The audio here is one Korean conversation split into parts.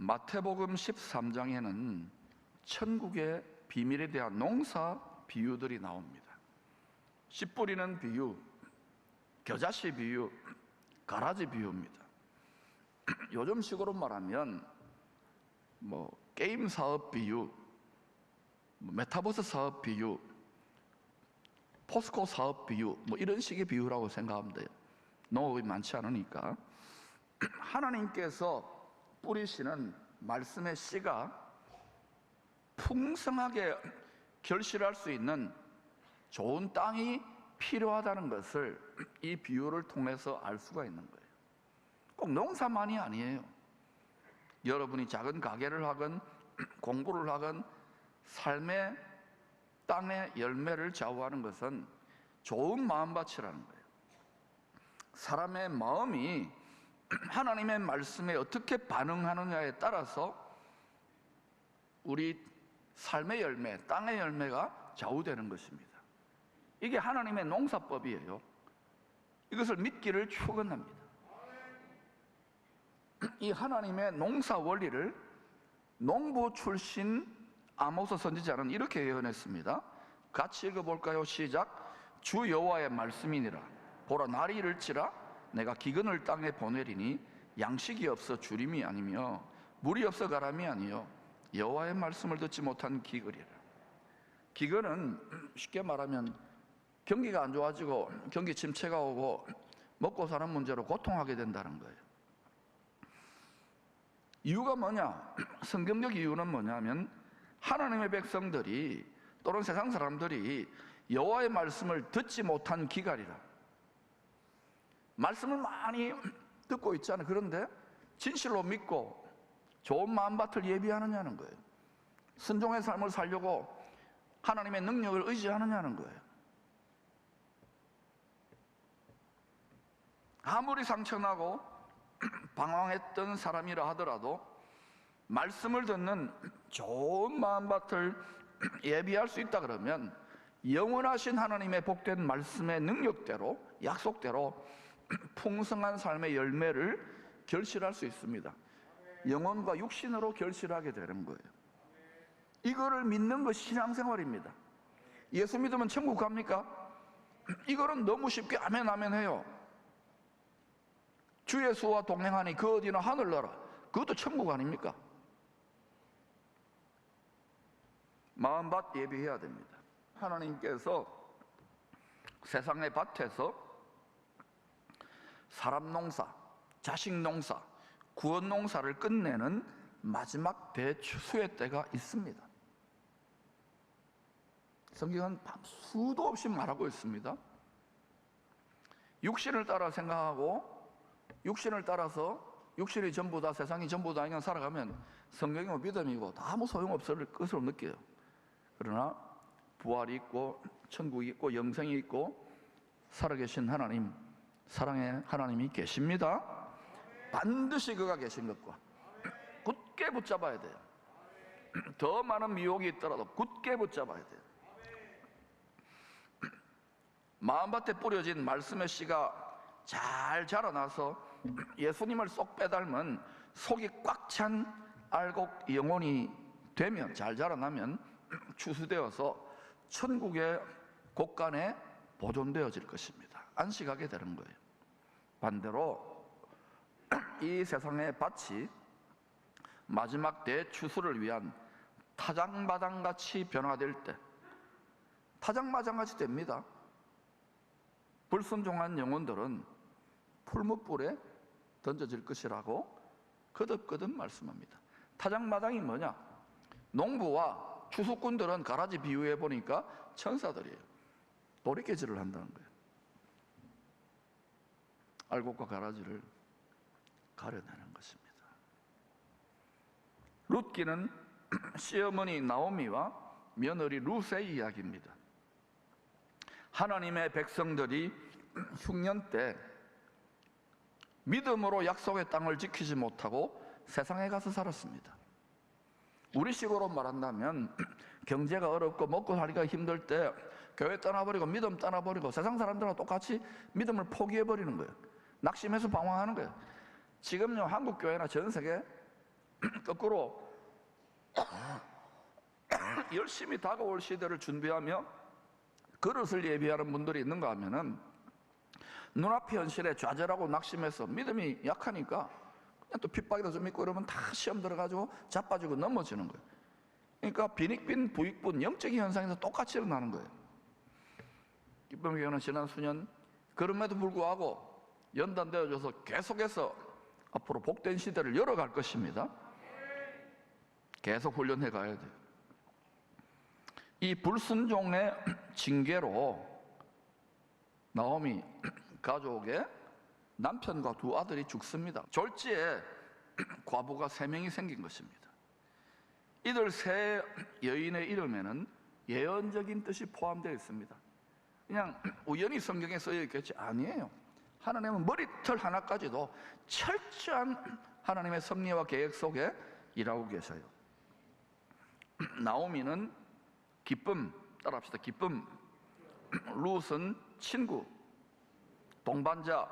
마태복음 13장에는 천국의 비밀에 대한 농사 비유들이 나옵니다. 씨 뿌리는 비유, 겨자씨 비유, 가라지 비유입니다. 요즘식으로 말하면 게임 사업 비유, 메타버스 사업 비유, 포스코 사업 비유, 이런 식의 비유라고 생각하면 돼요. 농업이 많지 않으니까. 하나님께서 뿌리시는 말씀의 씨가 풍성하게 결실할 수 있는 좋은 땅이 필요하다는 것을 이 비유를 통해서 알 수가 있는 거예요. 꼭 농사만이 아니에요. 여러분이 작은 가게를 하건 공부를 하건 삶의 땅의 열매를 좌우하는 것은 좋은 마음밭이라는 거예요. 사람의 마음이 하나님의 말씀에 어떻게 반응하느냐에 따라서 우리 삶의 열매, 땅의 열매가 좌우되는 것입니다. 이게 하나님의 농사법이에요. 이것을 믿기를 축원합니다. 이 하나님의 농사 원리를 농부 출신 아모스 선지자는 이렇게 예언했습니다. 같이 읽어볼까요? 시작. 주 여호와의 말씀이니라. 보라, 날이 이를지라 내가 기근을 땅에 보내리니 양식이 없어 주림이 아니며 물이 없어 가람이 아니요 여호와의 말씀을 듣지 못한 기근이라. 기근은 쉽게 말하면 경기가 안 좋아지고 경기 침체가 오고 먹고 사는 문제로 고통하게 된다는 거예요. 이유가 뭐냐? 성경적 이유는 뭐냐면 하나님의 백성들이 또는 세상 사람들이 여호와의 말씀을 듣지 못한 기갈이라. 말씀을 많이 듣고 있잖아요. 그런데 진실로 믿고 좋은 마음밭을 예비하느냐는 거예요. 순종의 삶을 살려고 하나님의 능력을 의지하느냐는 거예요. 아무리 상처나고 방황했던 사람이라 하더라도 말씀을 듣는 좋은 마음밭을 예비할 수 있다 그러면 영원하신 하나님의 복된 말씀의 능력대로, 약속대로 풍성한 삶의 열매를 결실할 수 있습니다. 영혼과 육신으로 결실하게 되는 거예요. 이거를 믿는 것이 신앙생활입니다. 예수 믿으면 천국 갑니까? 이거는 너무 쉽게 아멘 아멘 해요. 주 예수와 동행하니 그 어디나 하늘나라, 그것도 천국 아닙니까? 마음밭 예비해야 됩니다. 하나님께서 세상의 밭에서 사람 농사, 자식 농사, 구원 농사를 끝내는 마지막 대추수의 때가 있습니다. 성경은 수도 없이 말하고 있습니다. 육신을 따라 생각하고 육신을 따라서 육신이 전부다, 세상이 전부다 그냥 살아가면 성경이고 믿음이고 다 아무 소용없을 것으로 느껴요. 그러나 부활이 있고 천국이 있고 영생이 있고 살아계신 하나님, 사랑의 하나님이 계십니다. 반드시 그가 계신 것과 굳게 붙잡아야 돼요. 더 많은 미혹이 있더라도 굳게 붙잡아야 돼요. 마음밭에 뿌려진 말씀의 씨가 잘 자라나서 예수님을 쏙 빼닮은 속이 꽉 찬 알곡 영혼이 되면, 잘 자라나면 추수되어서 천국의 곳간에 보존되어질 것입니다. 안식하게 되는 거예요. 반대로 이 세상의 밭이 마지막 대추수를 위한 타작마당같이 변화될 때, 타작마당같이 됩니다. 불순종한 영혼들은 풀무불에 던져질 것이라고 거듭거듭 말씀합니다. 타작마당이 뭐냐? 농부와 추수꾼들은 가라지 비유해 보니까 천사들이에요. 도리깨질을 한다는 거예요. 알곡과 가라지를 가려내는 것입니다. 룻기는 시어머니 나오미와 며느리 룻의 이야기입니다. 하나님의 백성들이 흉년 때 믿음으로 약속의 땅을 지키지 못하고 세상에 가서 살았습니다. 우리식으로 말한다면 경제가 어렵고 먹고 살기가 힘들 때 교회 떠나버리고 믿음 떠나버리고 세상 사람들과 똑같이 믿음을 포기해버리는 거예요. 낙심해서 방황하는 거예요. 지금요 한국 교회나 전 세계 거꾸로 열심히 다가올 시대를 준비하며 그릇을 예비하는 분들이 있는가 하면은 눈앞의 현실에 좌절하고 낙심해서 믿음이 약하니까 그냥 또 핍박이도 좀 있고 이러면 다 시험 들어가지고 자빠지고 넘어지는 거예요. 그러니까 빈익빈 부익분 영적인 현상에서 똑같이 일어나는 거예요. 기쁨의 교회는 지난 수년 그럼에도 불구하고 연단되어져서 계속해서 앞으로 복된 시대를 열어갈 것입니다. 계속 훈련해 가야 돼요. 이 불순종의 징계로 나오미 가족의 남편과 두 아들이 죽습니다. 졸지에 과부가 3명이 생긴 것입니다. 이들 세 여인의 이름에는 예언적인 뜻이 포함되어 있습니다. 그냥 우연히 성경에 쓰여 있겠지? 아니에요. 하나님은 머리털 하나까지도 철저한 하나님의 섭리와 계획 속에 일하고 계셔요. 나오미는 기쁨, 따라합시다. 기쁨. 룻은 친구, 동반자.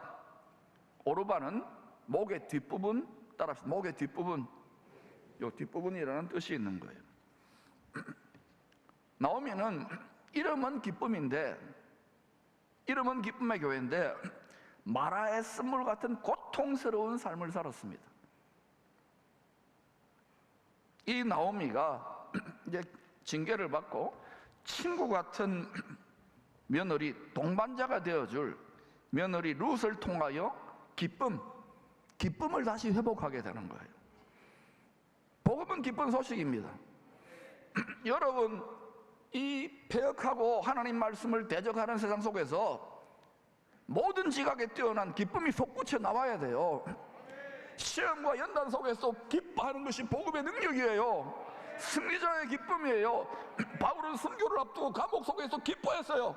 오르바는 목의 뒷부분, 따라합시다. 목의 뒷부분. 이 뒷부분이라는 뜻이 있는 거예요. 나오미는 이름은 기쁨인데, 이름은 기쁨의 교회인데 마라의 쓴물 같은 고통스러운 삶을 살았습니다. 이 나오미가 이제 징계를 받고 친구 같은 며느리, 동반자가 되어줄 며느리 룻을 통하여 기쁨을 다시 회복하게 되는 거예요. 복음은 기쁜 소식입니다. 여러분, 이 폐역하고 하나님 말씀을 대적하는 세상 속에서 모든 지각에 뛰어난 기쁨이 솟구쳐 나와야 돼요. 시험과 연단 속에서 기뻐하는 것이 복음의 능력이에요. 승리자의 기쁨이에요. 바울은 순교를 앞두고 감옥 속에서 기뻐했어요.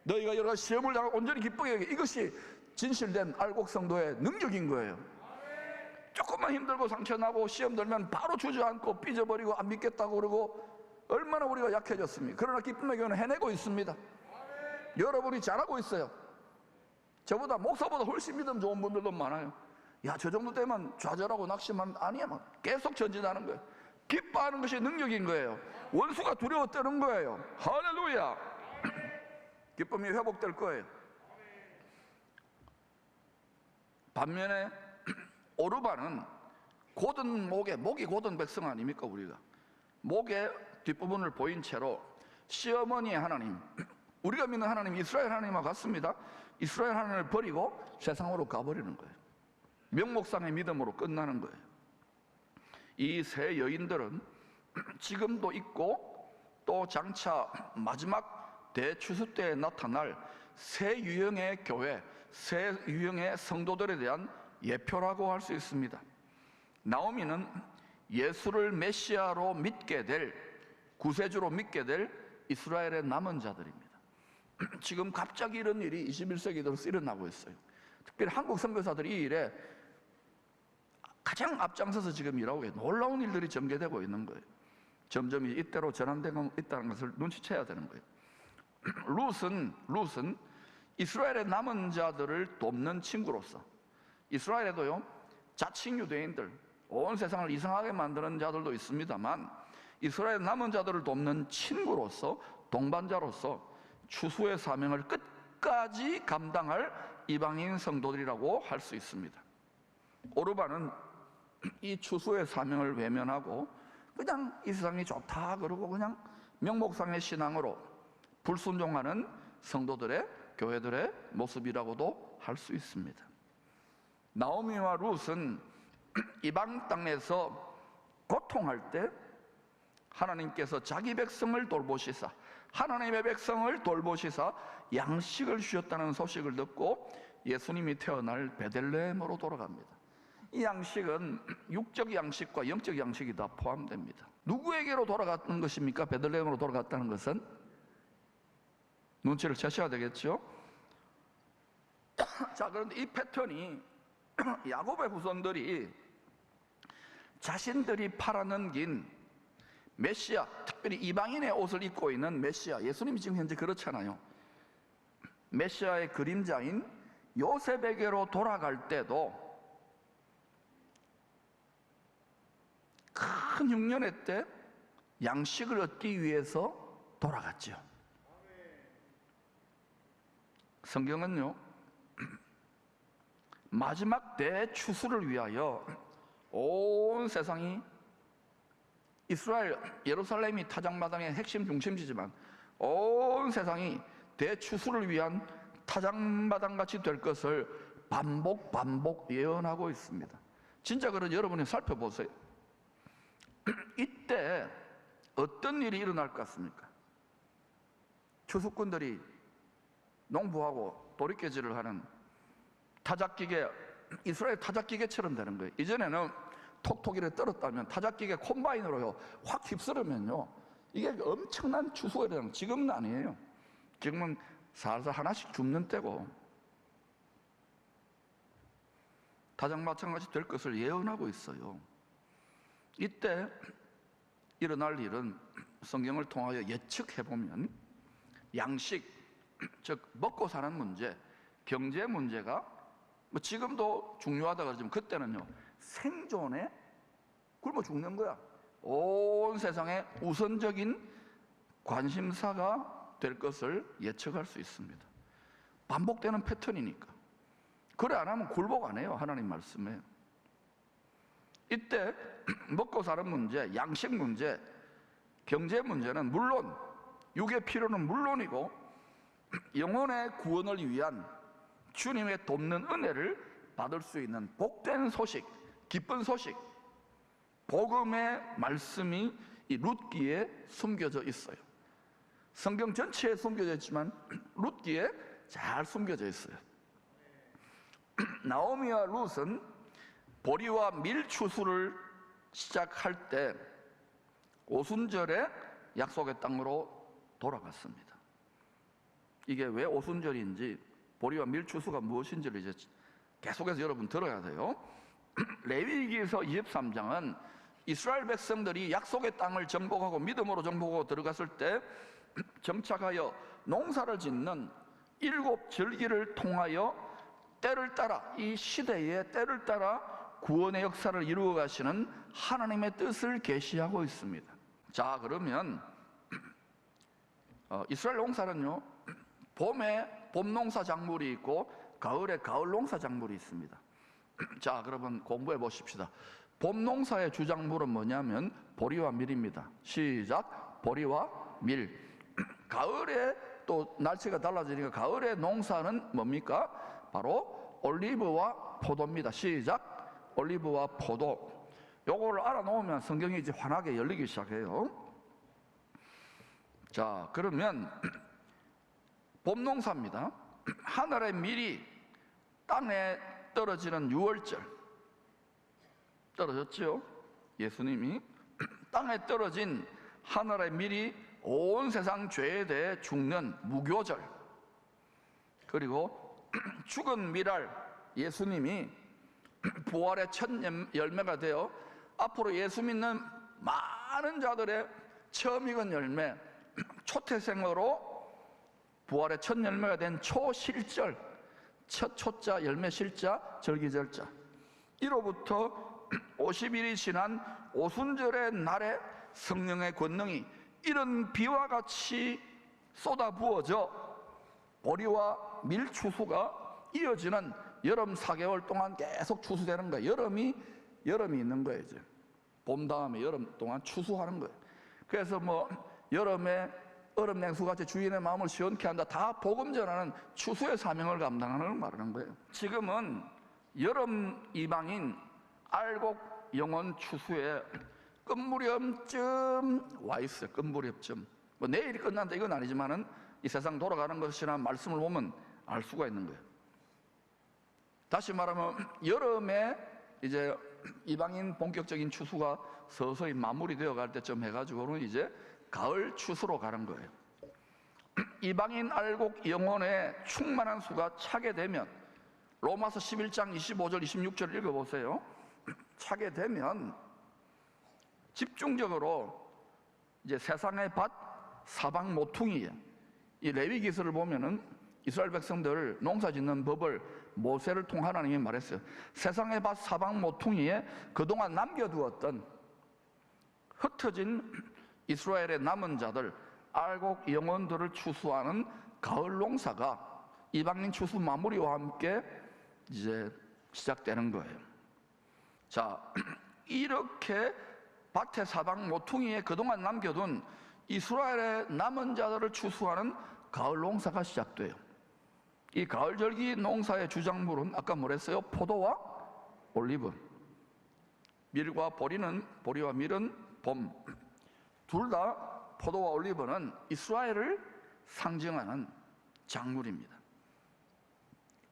너희가 여러 시험을 당하고 온전히 기쁘게 여기, 이것이 진실된 알곡 성도의 능력인 거예요. 조금만 힘들고 상처나고 시험 들면 바로 주저앉고 삐져버리고 안 믿겠다고 그러고 얼마나 우리가 약해졌습니까? 그러나 기쁨의 교회는 해내고 있습니다. 여러분이 잘하고 있어요. 저보다 목사보다 훨씬 믿음 좋은 분들도 많아요. 야, 저 정도 되면 좌절하고 낙심하면 아니야. 계속 전진하는 거예요. 기뻐하는 것이 능력인 거예요. 원수가 두려워 떠는 거예요. 할렐루야. 기쁨이 회복될 거예요. 반면에 오르바는 곧은 목이 곧은 백성 아닙니까? 우리가 목의 뒷부분을 보인 채로 시어머니의 하나님, 우리가 믿는 하나님 이스라엘 하나님과 같습니다. 이스라엘 하나님을 버리고 세상으로 가버리는 거예요. 명목상의 믿음으로 끝나는 거예요. 이 세 여인들은 지금도 있고 또 장차 마지막 대추수 때에 나타날 새 유형의 교회, 새 유형의 성도들에 대한 예표라고 할 수 있습니다. 나오미는 예수를 메시아로 믿게 될, 구세주로 믿게 될 이스라엘의 남은 자들입니다. 지금 갑자기 이런 일이 21세기 들어서 일어나고 있어요. 특별히 한국 선교사들이 이 일에 가장 앞장서서 지금 일하고 있는 놀라운 일들이 전개되고 있는 거예요. 점점 이때로 전환되고 있다는 것을 눈치채야 되는 거예요. 룻은 이스라엘의 남은 자들을 돕는 친구로서, 이스라엘에도요 자칭 유대인들, 온 세상을 이상하게 만드는 자들도 있습니다만 이스라엘 남은 자들을 돕는 친구로서, 동반자로서 추수의 사명을 끝까지 감당할 이방인 성도들이라고 할 수 있습니다. 오르바는 이 추수의 사명을 외면하고 그냥 이 세상이 좋다 그러고 그냥 명목상의 신앙으로 불순종하는 성도들의, 교회들의 모습이라고도 할 수 있습니다. 나오미와 룻은 이방 땅에서 고통할 때 하나님께서 자기 백성을 돌보시사, 하나님의 백성을 돌보시사 양식을 주셨다는 소식을 듣고 예수님이 태어날 베들레헴으로 돌아갑니다. 이 양식은 육적 양식과 영적 양식이 다 포함됩니다. 누구에게로 돌아갔던 것입니까? 베들레헴으로 돌아갔다는 것은 눈치를 채셔야 되겠죠. 자, 그런데 이 패턴이 야곱의 후손들이 자신들이 팔아넘긴 메시아, 특별히 이방인의 옷을 입고 있는 메시아, 예수님이 지금 현재 그렇잖아요. 메시아의 그림자인 요셉에게로 돌아갈 때도 큰 흉년의 때 양식을 얻기 위해서 돌아갔죠. 성경은요, 마지막 대추수를 위하여 온 세상이, 이스라엘 예루살렘이 타작마당의 핵심 중심지지만 온 세상이 대추수를 위한 타작마당같이 될 것을 반복 예언하고 있습니다. 진짜 그런 여러분이 살펴보세요. 이때 어떤 일이 일어날 것 같습니까? 추수꾼들이 농부하고 도리깨질을 하는 타작기계, 이스라엘 타작기계처럼 되는 거예요. 이전에는 톡톡이를 떨었다면 타작기계 콤바인으로요 확 휩쓸으면요 이게 엄청난 추수가 일어나는, 지금은 아니에요. 지금은 살살 하나씩 줍는 때고, 타작 마찬가지 될 것을 예언하고 있어요. 이때 일어날 일은 성경을 통하여 예측해보면 양식, 즉 먹고 사는 문제, 경제 문제가 뭐 지금도 중요하다 그러지만 그때는요 생존에 굶어 죽는 거야. 온 세상의 우선적인 관심사가 될 것을 예측할 수 있습니다. 반복되는 패턴이니까. 그래 안 하면 굴복 안 해요, 하나님 말씀에. 이때 먹고 사는 문제, 양식 문제, 경제 문제는 물론, 육의 필요는 물론이고 영혼의 구원을 위한 주님의 돕는 은혜를 받을 수 있는 복된 소식, 기쁜 소식, 복음의 말씀이 이 룻기에 숨겨져 있어요. 성경 전체에 숨겨져 있지만 룻기에 잘 숨겨져 있어요. 나오미와 룻은 보리와 밀 추수를 시작할 때 오순절에 약속의 땅으로 돌아갔습니다. 이게 왜 오순절인지, 보리와 밀 추수가 무엇인지를 이제 계속해서 여러분 들어야 돼요. 레위기에서 23장은 이스라엘 백성들이 약속의 땅을 정복하고 믿음으로 정복하고 들어갔을 때 정착하여 농사를 짓는 7절기를 통하여 때를 따라, 이 시대의 때를 따라 구원의 역사를 이루어 가시는 하나님의 뜻을 계시하고 있습니다. 자, 그러면 이스라엘 농사는요 봄에 봄농사 작물이 있고 가을에 가을농사 작물이 있습니다. 자, 그러면 공부해 보십시다. 봄농사의 주작물은 뭐냐면 보리와 밀입니다. 시작. 보리와 밀. 가을에 또 날씨가 달라지니까 가을의 농사는 뭡니까? 바로 올리브와 포도입니다. 시작. 올리브와 포도. 요거를 알아놓으면 성경이 이제 환하게 열리기 시작해요. 자, 그러면 봄농사입니다. 하늘의 밀이 땅에 떨어지는 6월절 떨어졌죠. 예수님이 땅에 떨어진 하늘의 밀이 온 세상 죄에 대해 죽는 무교절, 그리고 죽은 밀알 예수님이 부활의 첫 열매가 되어 앞으로 예수 믿는 많은 자들의 처음 익은 열매, 초태생으로 부활의 첫 열매가 된 초실절, 첫 초자, 열매 실자, 절기절자, 이로부터 50일이 지난 오순절의 날에 성령의 권능이 이런 비와 같이 쏟아 부어져 보리와 밀 추수가 이어지는 여름 4개월 동안 계속 추수되는 거예요. 여름이 있는 거예요. 이제 봄 다음에 여름 동안 추수하는 거예요. 그래서 뭐 여름에 얼음 냉수같이 주인의 마음을 시원케 한다, 다 복음 전하는 추수의 사명을 감당하는 걸 말하는 거예요. 지금은 여름 이방인 알곡 영혼 추수에 끝무렵쯤 와 있어요. 끝무렵쯤. 뭐 내일이 끝난다 이건 아니지만은 이 세상 돌아가는 것이나 말씀을 보면 알 수가 있는 거예요. 다시 말하면 여름에 이제 이방인 본격적인 추수가 서서히 마무리되어 갈 때쯤 해가지고는 이제 가을 추수로 가는 거예요. 이방인 알곡 영혼의 충만한 수가 차게 되면, 로마서 11장 25절 26절 읽어보세요. 차게 되면 집중적으로 이제 세상의 밭 사방 모퉁이에, 이 레위기서를 보면은 이스라엘 백성들 농사 짓는 법을 모세를 통해 하나님이 말했어요. 세상의 밭 사방 모퉁이에 그동안 남겨두었던 흩어진 이스라엘의 남은 자들, 알곡 영혼들을 추수하는 가을 농사가 이방인 추수 마무리와 함께 이제 시작되는 거예요. 자, 이렇게 밭의 사방 모퉁이에 그동안 남겨둔 이스라엘의 남은 자들을 추수하는 가을 농사가 시작돼요. 이 가을절기 농사의 주작물은 아까 뭐랬어요? 포도와 올리브. 밀과 보리와 밀은 봄. 둘 다 포도와 올리브는 이스라엘을 상징하는 작물입니다.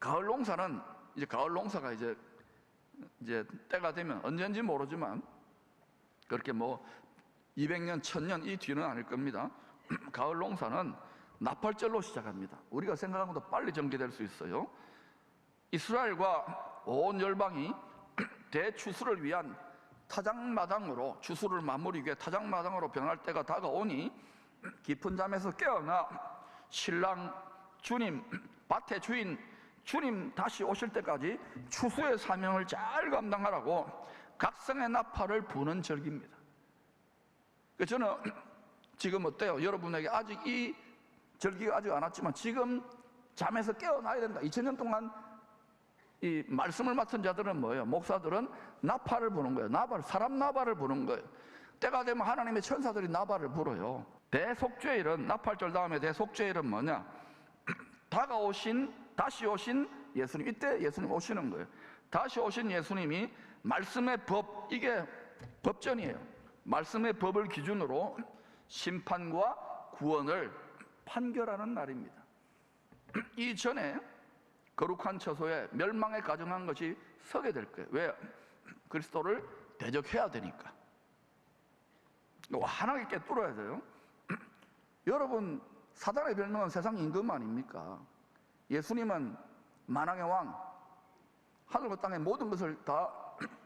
가을 농사는 가을 농사가 이제 때가 되면 언제인지 모르지만 그렇게 200년, 1000년 이 뒤는 아닐 겁니다. 가을 농사는 나팔절로 시작합니다. 우리가 생각한 것보다 빨리 전개될 수 있어요. 이스라엘과 온 열방이 대추수를 위한 타작마당으로, 추수를 마무리기 위해 타작마당으로 변할 때가 다가오니 깊은 잠에서 깨어나 신랑 주님, 밭의 주인 주님 다시 오실 때까지 추수의 사명을 잘 감당하라고 각성의 나팔을 부는 절기입니다. 저는 지금 어때요? 여러분에게 아직 이 절기가 아직 안 왔지만 지금 잠에서 깨어나야 된다. 2000년 동안 이 말씀을 맡은 자들은 뭐예요? 목사들은 나팔을 부는 거예요. 사람 나팔을 부는 거예요. 때가 되면 하나님의 천사들이 나팔을 불어요. 대속죄일은, 나팔절 다음에 대속죄일은 뭐냐? 다시 오신 예수님. 이때 예수님 오시는 거예요. 다시 오신 예수님이 말씀의 법, 이게 법전이에요. 말씀의 법을 기준으로 심판과 구원을 판결하는 날입니다. 이전에 거룩한 처소에 멸망에 가증한 것이 서게 될 거예요. 왜? 그리스도를 대적해야 되니까. 환하게 꿰뚫어야 돼요. 여러분, 사단의 별명은 세상 임금 아닙니까? 예수님은 만왕의 왕, 하늘과 땅의 모든 것을 다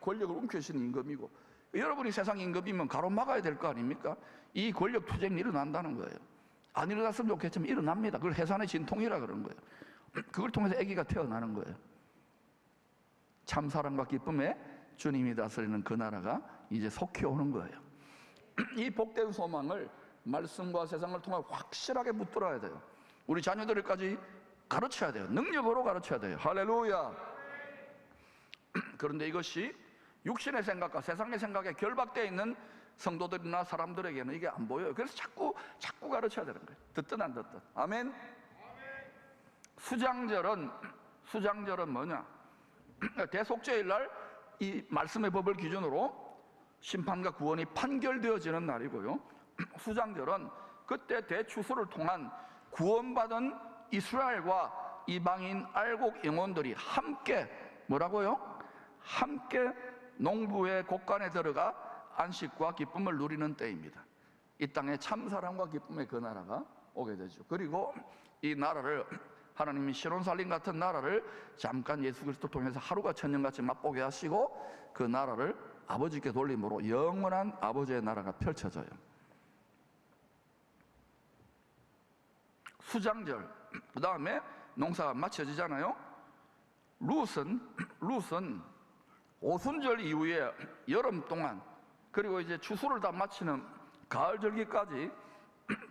권력을 움켜쥐는 임금이고, 여러분이 세상 임금이면 가로막아야 될 거 아닙니까? 이 권력 투쟁이 일어난다는 거예요. 안 일어났으면 좋겠지만 일어납니다. 그걸 해산의 진통이라 그런 거예요. 그걸 통해서 아기가 태어나는 거예요. 참사랑과 기쁨에 주님이 다스리는 그 나라가 이제 속히 오는 거예요. 이 복된 소망을 말씀과 세상을 통해 확실하게 붙들어야 돼요. 우리 자녀들까지 가르쳐야 돼요. 능력으로 가르쳐야 돼요. 할렐루야. 그런데 이것이 육신의 생각과 세상의 생각에 결박되어 있는 성도들이나 사람들에게는 이게 안 보여요. 그래서 자꾸 가르쳐야 되는 거예요. 듣든 안 듣든. 아멘. 수장절은 뭐냐? 대속죄일 날 이 말씀의 법을 기준으로 심판과 구원이 판결되어지는 날이고요. 수장절은 그때 대추수를 통한 구원받은 이스라엘과 이방인 알곡 영혼들이 함께 뭐라고요? 함께 농부의 곡간에 들어가 안식과 기쁨을 누리는 때입니다. 이 땅에 참사랑과 기쁨의 그 나라가 오게 되죠. 그리고 이 나라를, 하나님이 시론살림 같은 나라를 잠깐 예수 그리스도 통해서 하루가 천년같이 맛보게 하시고 그 나라를 아버지께 돌림으로 영원한 아버지의 나라가 펼쳐져요. 수장절, 그 다음에 농사가 마쳐지잖아요. 룻은 오순절 이후에 여름 동안, 그리고 이제 추수를 다 마치는 가을절기까지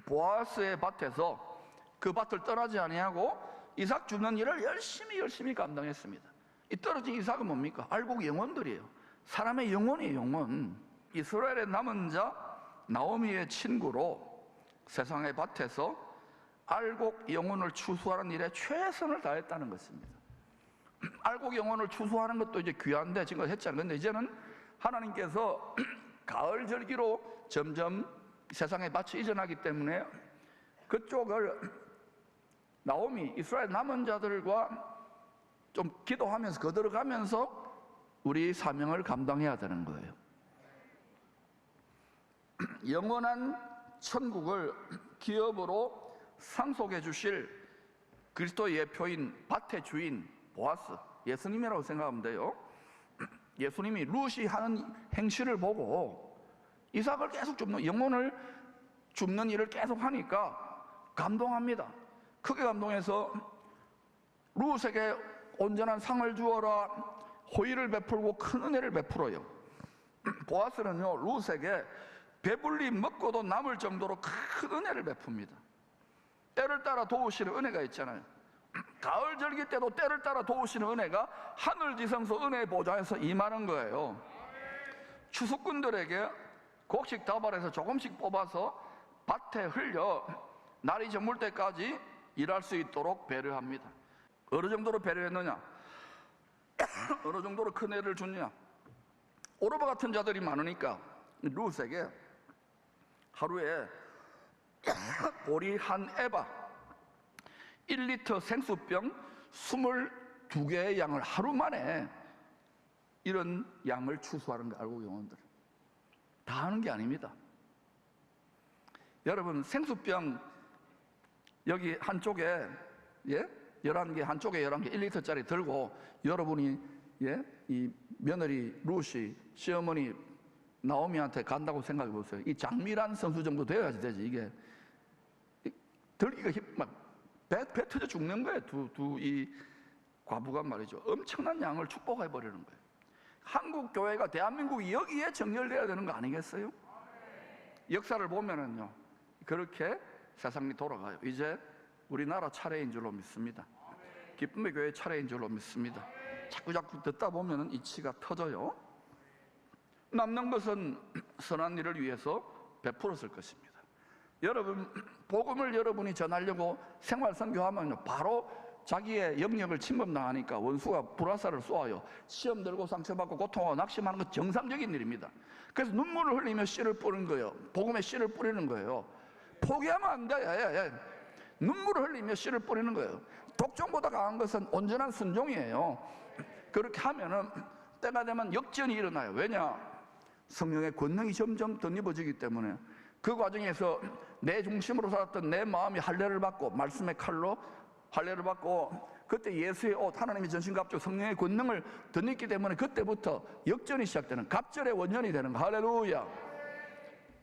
보아스의 밭에서 그 밭을 떠나지 아니하고 이삭 줍는 일을 열심히 감당했습니다. 이 떨어진 이삭은 뭡니까? 알곡 영혼들이에요. 사람의 영혼이에요, 영혼. 이스라엘의 남은 자 나오미의 친구로 세상의 밭에서 알곡 영혼을 추수하는 일에 최선을 다했다는 것입니다. 알곡 영혼을 추수하는 것도 이제 귀한데 지금 했잖아요. 근데 이제는 하나님께서 가을 절기로 점점 세상의 밭이 이전하기 때문에 그쪽을 나오미, 이스라엘 남은 자들과 좀 기도하면서 거들어가면서 우리 사명을 감당해야 되는 거예요. 영원한 천국을 기업으로 상속해 주실 그리스도의 예표인 밭의 주인 보아스, 예수님이라고 생각하면 돼요. 예수님이 룻이 하는 행실을 보고 이삭을 계속 줍는, 영혼을 줍는 일을 계속 하니까 감동합니다. 크게 감동해서 룻에게 온전한 상을 주어라, 호의를 베풀고 큰 은혜를 베풀어요. 보아스는요, 룻에게 배불리 먹고도 남을 정도로 큰 은혜를 베풉니다. 때를 따라 도우시는 은혜가 있잖아요. 가을 절기 때도 때를 따라 도우시는 은혜가 하늘지성소 은혜의 보좌에서 임하는 거예요. 추수꾼들에게 곡식 다발에서 조금씩 뽑아서 밭에 흘려 날이 저물 때까지 일할 수 있도록 배려합니다. 어느 정도로 배려했느냐? 어느 정도로 큰 애를 줬냐? 오르바 같은 자들이 많으니까 룻에게 하루에 보리 한 에바 1리터 생수병 22개의 양을 하루 만에 이런 양을 추수하는 거 알고, 영혼들 다 하는 게 아닙니다. 여러분, 생수병 여기 한쪽에 11개, 한쪽에 11개 1리터짜리 들고 여러분이 이 며느리 룻이 시어머니 나오미한테 간다고 생각해 보세요. 이 장미란 선수 정도 되어야지 되지. 이게 들기가 배 터져 죽는 거예요. 이 과부가 말이죠. 엄청난 양을 축복해 버리는 거예요. 한국 교회가 대한민국이 여기에 정렬돼야 되는 거 아니겠어요? 역사를 보면은요, 그렇게 세상이 돌아가요. 이제 우리나라 차례인 줄로 믿습니다. 기쁨의 교회 차례인 줄로 믿습니다. 자꾸 듣다 보면은 이치가 터져요. 남는 것은 선한 일을 위해서 베풀었을 것입니다. 여러분, 복음을 여러분이 전하려고 생활선교하면요, 바로 자기의 영역을 침범당하니까 원수가 불화살을 쏘아요. 시험 들고 상처받고 고통하고 낙심하는 건 정상적인 일입니다. 그래서 눈물을 흘리며 씨를 뿌리는 거예요. 복음의 씨를 뿌리는 거예요. 포기하면 안 돼. 눈물을 흘리며 씨를 뿌리는 거예요. 독종보다 강한 것은 온전한 순종이에요. 그렇게 하면은 때가 되면 역전이 일어나요. 왜냐? 성령의 권능이 점점 덧입어지기 때문에. 그 과정에서 내 중심으로 살았던 내 마음이 할례를 받고, 말씀의 칼로 할례를 받고, 그때 예수의 옷, 하나님의 전신갑주 성령의 권능을 덧입기 때문에 그때부터 역전이 시작되는, 갑절의 원년이 되는 거. 할렐루야.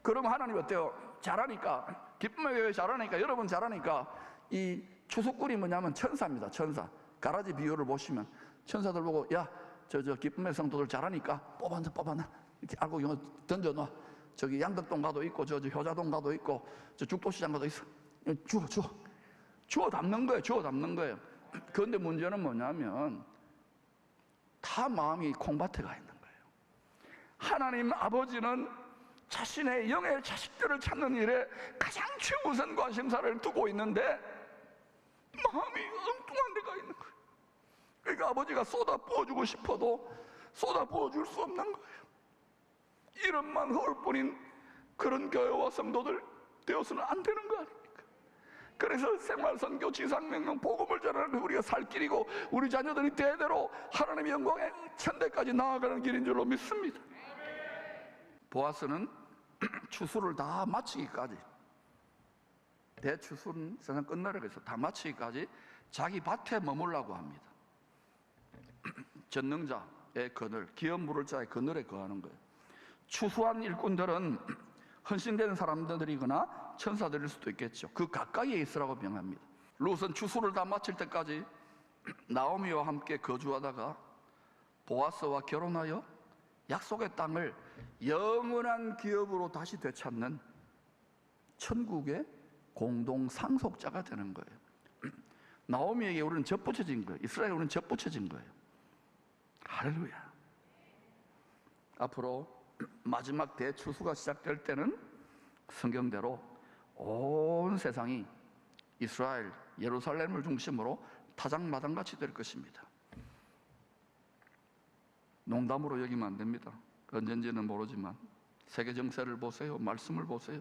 그럼 하나님 어때요? 잘하니까, 기쁨의 교회 잘하니까, 여러분 잘하니까, 이 추수꾼이 뭐냐면 천사입니다. 천사. 가라지 비유를 보시면 천사들 보고, 야, 저 기쁨의 성도들 잘하니까 뽑아놔. 이렇게 알고 이거 던져놔. 저기 양덕동 가도 있고, 저 효자동 가도 있고, 저 죽도시장 가도 있어. 주워 담는 거예요. 그런데 문제는 뭐냐면 다 마음이 콩밭에 가 있는 거예요. 하나님 아버지는 자신의 영의 자식들을 찾는 일에 가장 최우선 관심사를 두고 있는데 마음이 엉뚱한 데 가 있는 거예요. 그러니까 아버지가 쏟아 부어주고 싶어도 쏟아 부어줄 수 없는 거예요. 이름만 허울 뿐인 그런 교회와 성도들 되어서는 안 되는 거 아닙니까? 그래서 생활선교, 지상명령, 복음을 전하는 우리가 살 길이고, 우리 자녀들이 대대로 하나님의 영광의 천대까지 나아가는 길인 줄로 믿습니다. 보아스는 추수를 다 마치기까지, 대추수는 세상 끝나라고 해서 다 마치기까지 자기 밭에 머물라고 합니다. 전능자의 그늘, 기업 물을 자의 그늘에 거하는 거예요. 추수한 일꾼들은 헌신되는 사람들이거나 천사들일 수도 있겠죠. 그 가까이에 있으라고 명합니다. 룻은 추수를 다 마칠 때까지 나오미와 함께 거주하다가 보아스와 결혼하여 약속의 땅을 영원한 기업으로 다시 되찾는 천국의 공동 상속자가 되는 거예요. 나오미에게 우리는 젖붙여진 거예요. 이스라엘에 우리는 젖붙여진 거예요. 할렐루야. 앞으로 마지막 대추수가 시작될 때는 성경대로 온 세상이 이스라엘, 예루살렘을 중심으로 타작마당같이 될 것입니다. 농담으로 여기면 안 됩니다. 언젠지는 모르지만 세계 정세를 보세요. 말씀을 보세요.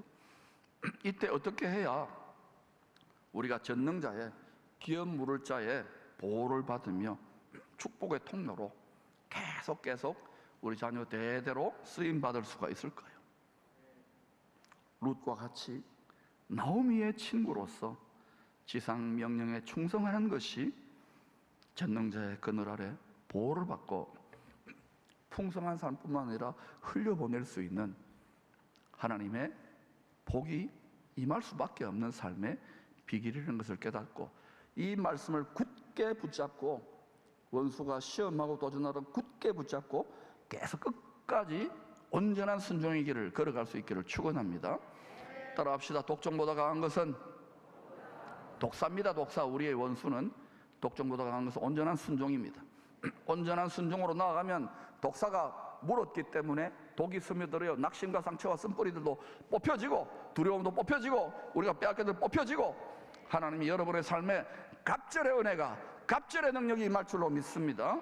이때 어떻게 해야 우리가 전능자의, 기업 물을 자의 보호를 받으며 축복의 통로로 계속 우리 자녀 대대로 쓰임받을 수가 있을까요? 룻과 같이 나오미의 친구로서 지상 명령에 충성하는 것이 전능자의 그늘 아래 보호를 받고 풍성한 삶뿐만 아니라 흘려보낼 수 있는 하나님의 복이 임할 수밖에 없는 삶의 비결이라는 것을 깨닫고, 이 말씀을 굳게 붙잡고, 원수가 시험하고 도전하던 굳게 붙잡고 계속 끝까지 온전한 순종의 길을 걸어갈 수 있기를 축원합니다. 따라합시다. 독종보다 강한 것은 독사입니다. 독사. 우리의 원수는 독종보다 강한 것은 온전한 순종입니다. 온전한 순종으로 나아가면 독사가 물었기 때문에 독이 스며들어요. 낙심과 상처와 쓴뿌리들도 뽑혀지고 두려움도 뽑혀지고 우리가 빼앗긴 들 뽑혀지고 하나님이 여러분의 삶에 갑절의 은혜가 갑절의 능력이 임할 줄로 믿습니다.